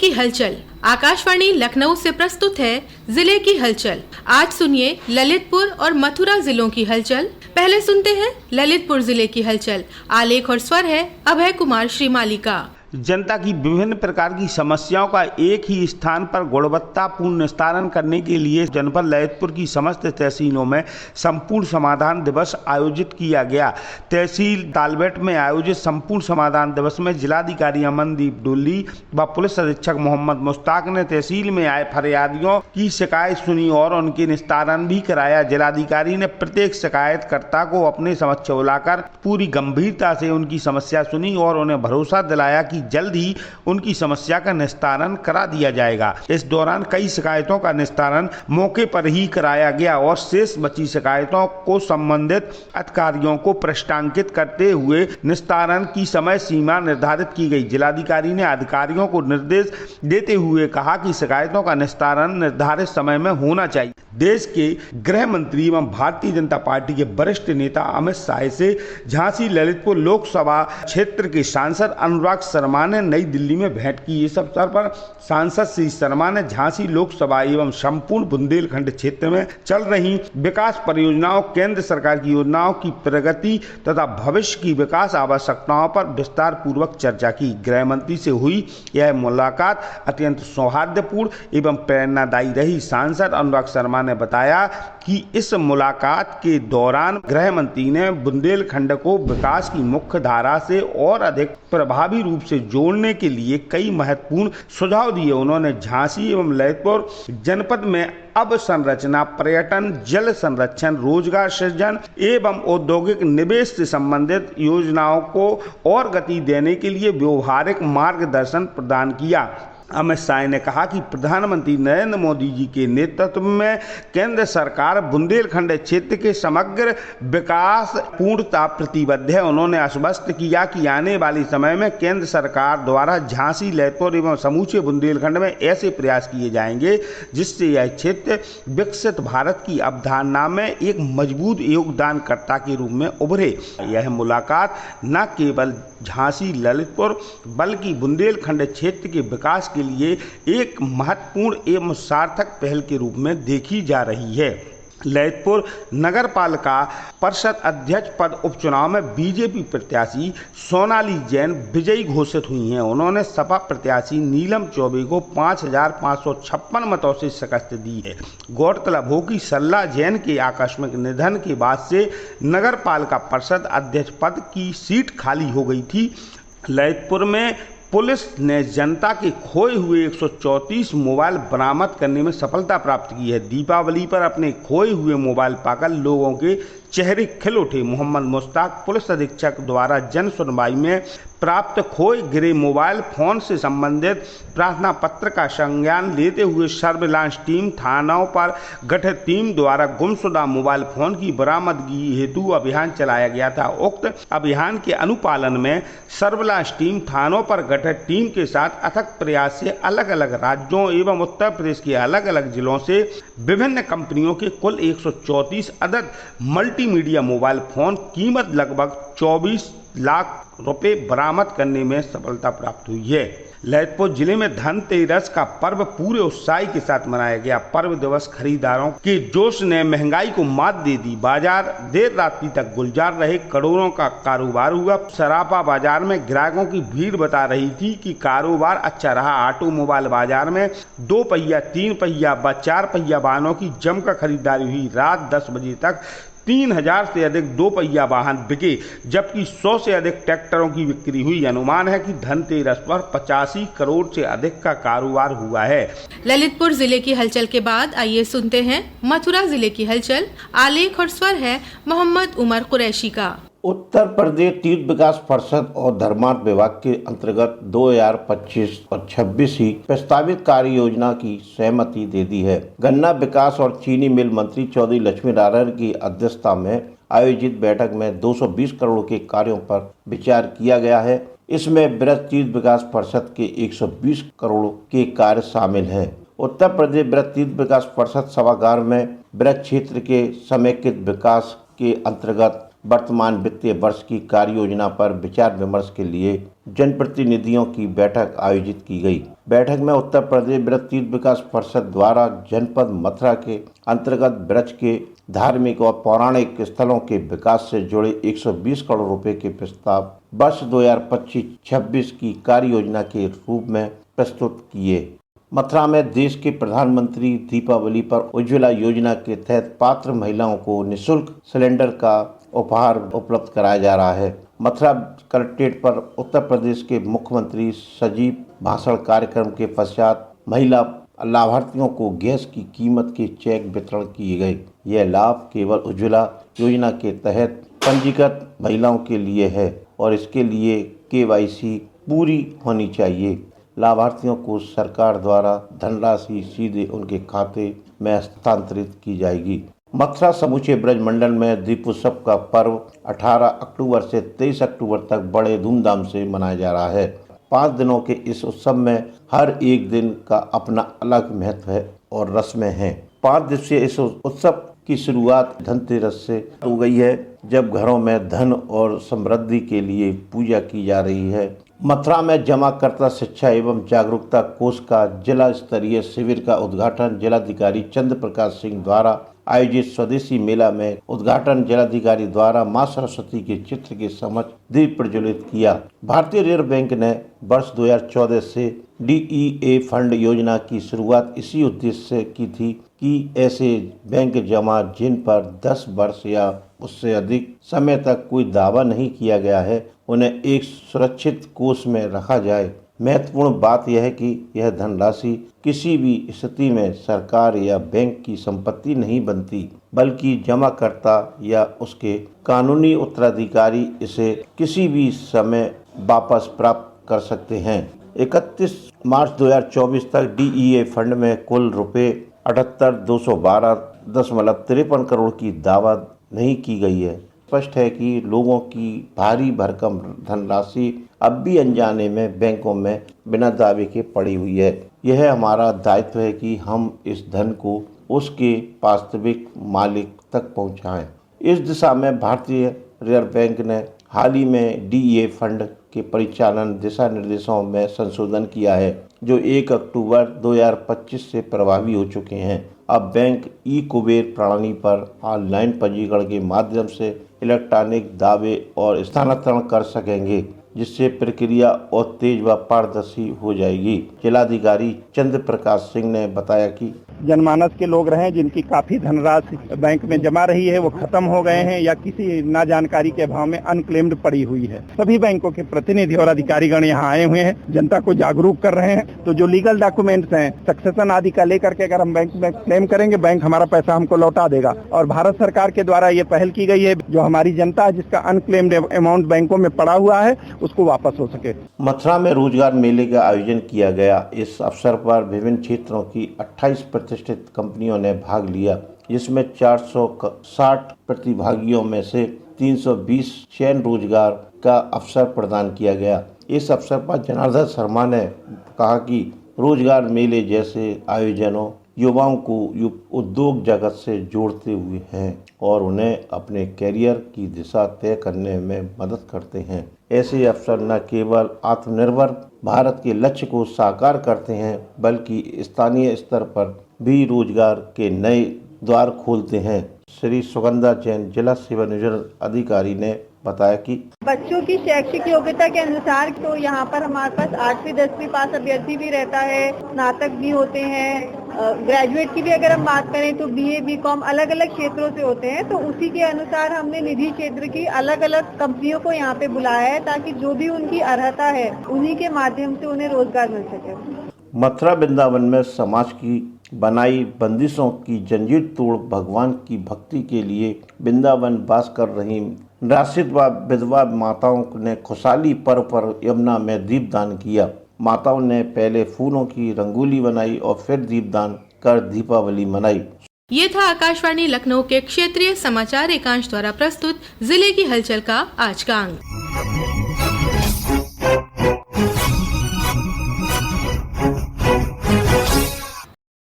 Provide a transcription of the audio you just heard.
की हलचल। आकाशवाणी लखनऊ से प्रस्तुत है जिले की हलचल। आज सुनिए ललितपुर और मथुरा जिलों की हलचल। पहले सुनते हैं ललितपुर जिले की हलचल। आलेख और स्वर है अभय कुमार श्रीमाली का। जनता की विभिन्न प्रकार की समस्याओं का एक ही स्थान पर गुणवत्तापूर्ण निस्तारण करने के लिए जनपद ललितपुर की समस्त तहसीलों में संपूर्ण समाधान दिवस आयोजित किया गया। तहसील तालबेट में आयोजित संपूर्ण समाधान दिवस में जिलाधिकारी अमनदीप डुल्ली व पुलिस अधीक्षक मोहम्मद मुश्ताक ने तहसील में आए फरियादियों की शिकायत सुनी और उनके निस्तारण भी कराया। जिलाधिकारी ने प्रत्येक शिकायतकर्ता को अपने समक्ष बुलाकर पूरी गंभीरता से उनकी समस्या सुनी और उन्हें भरोसा दिलाया कि जल्द ही उनकी समस्या का निस्तारण करा दिया जाएगा। इस दौरान कई शिकायतों का निस्तारण मौके पर ही कराया गया और शेष बची शिकायतों को संबंधित अधिकारियों को पृष्ठांकित करते हुए निस्तारण की समय सीमा निर्धारित की गई। जिलाधिकारी ने अधिकारियों को निर्देश देते हुए कहा कि शिकायतों का निस्तारण निर्धारित समय में होना चाहिए। देश के गृह मंत्री एवं भारतीय जनता पार्टी के वरिष्ठ नेता अमित शाह से झांसी ललितपुर लोकसभा क्षेत्र के सांसद अनुराग शर्मा ने नई दिल्ली में भेंट की। इस अवसर पर सांसद श्री शर्मा ने झांसी लोकसभा एवं संपूर्ण बुंदेलखंड क्षेत्र में चल रही विकास परियोजनाओं, केंद्र सरकार की योजनाओं की प्रगति तथा भविष्य की विकास आवश्यकताओं पर विस्तार पूर्वक चर्चा की। गृह मंत्री से हुई यह मुलाकात अत्यंत सौहार्दपूर्ण एवं प्रेरणादायी रही। सांसद अनुराग शर्मा ने बताया कि इस मुलाकात के दौरान गृह मंत्री ने बुंदेलखंड को विकास की मुख्य धारा से और अधिक प्रभावी रूप से जोड़ने के लिए कई महत्वपूर्ण सुझाव दिए। उन्होंने झांसी एवं ललितपुर जनपद में अवसंरचना, पर्यटन, जल संरक्षण, रोजगार सृजन एवं औद्योगिक निवेश से संबंधित योजनाओं को और गति देने के लिए व्यवहारिक मार्गदर्शन प्रदान किया। अमित शाह ने कहा कि प्रधानमंत्री नरेंद्र मोदी जी के नेतृत्व में केंद्र सरकार बुंदेलखंड क्षेत्र के समग्र विकास पूर्णतः प्रतिबद्ध है। उन्होंने आश्वस्त किया कि आने वाले समय में केंद्र सरकार द्वारा झांसी, ललितपुर एवं समूचे बुंदेलखंड में ऐसे प्रयास किए जाएंगे जिससे यह क्षेत्र विकसित भारत की अवधारणा में एक मजबूत योगदानकर्ता के रूप में उभरे। यह मुलाकात न केवल झांसी, ललितपुर बल्कि बुंदेलखंड क्षेत्र के विकास के लिए एक महत्वपूर्ण एवं सार्थक पहल के रूप में देखी जा रही है। ललितपुर नगर पालिका परिषद अध्यक्ष पद उपचुनाव में बीजेपी प्रत्याशी सोनाली जैन विजयी घोषित हुई हैं। उन्होंने सपा प्रत्याशी नीलम चौबे को 5,556 मतों से शिकस्त दी है। गौरतलब हो कि सरला जैन के आकस्मिक निधन के बाद से नगर पालिका परिषद अध्यक्ष पद की सीट खाली हो गई थी। ललितपुर में पुलिस ने जनता के खोए हुए 134 मोबाइल बरामद करने में सफलता प्राप्त की है। दीपावली पर अपने खोए हुए मोबाइल पाकर लोगों के चेहरे खिल उठे। मोहम्मद मुश्ताक पुलिस अधीक्षक द्वारा जन सुनवाई में प्राप्त खोए गिरे मोबाइल फोन से संबंधित प्रार्थना पत्र का संज्ञान लेते हुए सर्विलांस टीम थानों पर गठित टीम द्वारा गुमशुदा मोबाइल फोन की बरामदगी हेतु अभियान चलाया गया था। उक्त अभियान के अनुपालन में सर्विलांस टीम थानों पर गठित टीम के साथ अथक प्रयास से अलग अलग राज्यों एवं उत्तर प्रदेश के अलग अलग जिलों से विभिन्न कंपनियों के कुल 134 अदद मल्टीमीडिया मोबाइल फोन कीमत लगभग 24 लाख रुपए बरामद करने में सफलता प्राप्त हुई है। ललितपुर जिले में धनतेरस का पर्व पूरे उत्साह के साथ मनाया गया। पर्व दिवस खरीदारों के जोश ने महंगाई को मात दे दी। बाजार देर रात्रि तक गुलजार रहे, करोड़ों का कारोबार हुआ। सराफा बाजार में ग्राहकों की भीड़ बता रही थी कि कारोबार अच्छा रहा। ऑटोमोबाइल बाजार में 2 पहिया, 3 पहिया व 4 पहिया वाहनों की जमकर खरीदारी हुई। रात 10 बजे तक 3000 से अधिक 2 पहिया वाहन बिके, जबकि 100 से अधिक ट्रैक्टरों की बिक्री हुई। अनुमान है कि धनतेरस पर 85 करोड़ से अधिक का कारोबार हुआ है। ललितपुर जिले की हलचल के बाद आइए सुनते हैं मथुरा जिले की हलचल। आलेख और स्वर है मोहम्मद उमर कुरैशी का। उत्तर प्रदेश तीर्थ विकास परिषद और धर्मार्थ विभाग के अंतर्गत 2025 और 26 ही प्रस्तावित कार्य योजना की सहमति दे दी है। गन्ना विकास और चीनी मिल मंत्री चौधरी लक्ष्मी नारायण की अध्यक्षता में आयोजित बैठक में 220 करोड़ के कार्यों पर विचार किया गया है। इसमें ब्रज तीर्थ विकास परिषद के 120 करोड़ के कार्य शामिल है। उत्तर प्रदेश ब्रज तीर्थ विकास परिषद सभागार में ब्रज क्षेत्र के समेकित विकास के अंतर्गत वर्तमान वित्तीय वर्ष की कार्य योजना पर विचार विमर्श के लिए जनप्रतिनिधियों की बैठक आयोजित की गई। बैठक में उत्तर प्रदेश ब्रज तीर्थ विकास परिषद द्वारा जनपद मथुरा के अंतर्गत ब्रज के धार्मिक और पौराणिक स्थलों के विकास से जुड़े 120 करोड़ रुपए के प्रस्ताव वर्ष 2025-26 की कार्य योजना के रूप में प्रस्तुत किए। मथुरा में देश के प्रधानमंत्री दीपावली पर उज्ज्वला योजना के तहत पात्र महिलाओं को निःशुल्क सिलेंडर का उपहार उपलब्ध कराया जा रहा है। मथुरा कलेक्ट्रेट पर उत्तर प्रदेश के मुख्यमंत्री सजीव भाषण कार्यक्रम के पश्चात महिला लाभार्थियों को गैस की कीमत के चेक वितरण किए गए। यह लाभ केवल उज्ज्वला योजना के तहत पंजीकृत महिलाओं के लिए है और इसके लिए KYC पूरी होनी चाहिए। लाभार्थियों को सरकार द्वारा धनराशि सीधे उनके खाते में हस्तांतरित की जाएगी। मथुरा समूचे ब्रज मंडल में दीपोत्सव का पर्व 18 अक्टूबर से 23 अक्टूबर तक बड़े धूमधाम से मनाया जा रहा है। 5 दिनों के इस उत्सव में हर एक दिन का अपना अलग महत्व है और रस्में हैं। 5 दिवसीय इस उत्सव की शुरुआत धनतेरस से हो गई है, जब घरों में धन और समृद्धि के लिए पूजा की जा रही है। मथुरा में जमाकर्ता शिक्षा एवं जागरूकता कोष का जिला स्तरीय शिविर का उद्घाटन जिलाधिकारी चंद्र प्रकाश सिंह द्वारा आयोजित स्वदेशी मेला में उद्घाटन जिलाधिकारी द्वारा मां सरस्वती के चित्र के समक्ष दीप प्रज्वलित किया। भारतीय रिजर्व बैंक ने वर्ष 2014 से DEA फंड योजना की शुरुआत इसी उद्देश्य से की थी कि ऐसे बैंक जमा जिन पर 10 वर्ष या उससे अधिक समय तक कोई दावा नहीं किया गया है, उन्हें एक सुरक्षित कोष में रखा जाए। महत्वपूर्ण बात यह है कि यह धनराशि किसी भी स्थिति में सरकार या बैंक की संपत्ति नहीं बनती, बल्कि जमाकर्ता या उसके कानूनी उत्तराधिकारी इसे किसी भी समय वापस प्राप्त कर सकते हैं। 31 मार्च 2024 तक DEA फंड में कुल रुपए 78,212.53 करोड़ की दावा नहीं की गई है। स्पष्ट है कि लोगों की भारी भरकम धनराशि अब भी अनजाने में बैंकों में बिना दावे के पड़ी हुई है। यह हमारा दायित्व है कि हम इस धन को उसके वास्तविक मालिक तक पहुंचाएं। इस दिशा में भारतीय रिजर्व बैंक ने हाल ही में DEA फंड के परिचालन दिशा निर्देशों में संशोधन किया है, जो 1 अक्टूबर 2025 से प्रभावी हो चुके हैं। अब बैंक ई-कुबेर प्रणाली पर ऑनलाइन पंजीकरण के माध्यम से इलेक्ट्रॉनिक दावे और स्थानांतरण कर सकेंगे, जिससे प्रक्रिया और तेज व पारदर्शी हो जाएगी। जिलाधिकारी चंद्र प्रकाश सिंह ने बताया कि जनमानस के लोग रहे जिनकी काफी धनराशि बैंक में जमा रही है, वो खत्म हो गए हैं या किसी ना जानकारी के अभाव में अनक्लेम्ड पड़ी हुई है। सभी बैंकों के प्रतिनिधि और अधिकारीगण यहाँ आए हुए हैं, जनता को जागरूक कर रहे हैं। तो जो लीगल डॉक्यूमेंट्स हैं, सक्सेशन आदि का लेकर के अगर हम बैंक में क्लेम करेंगे, बैंक हमारा पैसा हमको लौटा देगा। और भारत सरकार के द्वारा ये पहल की गई है, जो हमारी जनता है जिसका अनक्लेम्ड अमाउंट बैंकों में पड़ा हुआ है, उसको वापस हो सके। मथुरा में रोजगार मेले का आयोजन किया गया। इस अवसर पर विभिन्न क्षेत्रों की 28 प्रतिष्ठित कंपनियों ने भाग लिया, जिसमें 460 प्रतिभागियों में से 320 चयन रोजगार का अवसर प्रदान किया गया। इस अवसर पर जनार्दन शर्मा ने कहा कि रोजगार मेले जैसे आयोजनों युवाओं को उद्योग जगत से जोड़ते हुए हैं और उन्हें अपने करियर की दिशा तय करने में मदद करते हैं। ऐसे अवसर न केवल आत्मनिर्भर भारत के लक्ष्य को साकार करते हैं, बल्कि स्थानीय स्तर पर भी रोजगार के नए द्वार खोलते हैं। श्री सुगंधा जैन जिला सेवा नियोजन अधिकारी ने बताया कि बच्चों की शैक्षिक योग्यता के अनुसार तो यहाँ पर हमारे पास 8वीं 10वीं पास अभ्यर्थी भी रहता है, स्नातक भी होते हैं, ग्रेजुएट की भी अगर हम बात करें तो BA BCom अलग अलग क्षेत्रों से होते हैं। तो उसी के अनुसार हमने निजी क्षेत्र की अलग अलग कंपनियों को यहाँ पे बुलाया है, ताकि जो भी उनकी अर्हता है उन्हीं के माध्यम से उन्हें रोजगार मिल सके। मथुरा वृंदावन में समाज की बनाई बंदिशों की जंजीर तोड़ भगवान की भक्ति के लिए वृंदावन वास कर रही निराश्रित व विधवा माताओं ने खुशहाली पर्व पर यमुना में दीपदान किया। माताओं ने पहले फूलों की रंगोली बनाई और फिर दीपदान कर दीपावली मनाई। ये था आकाशवाणी लखनऊ के क्षेत्रीय समाचार एकांश द्वारा प्रस्तुत जिले की हलचल का आज का अंक।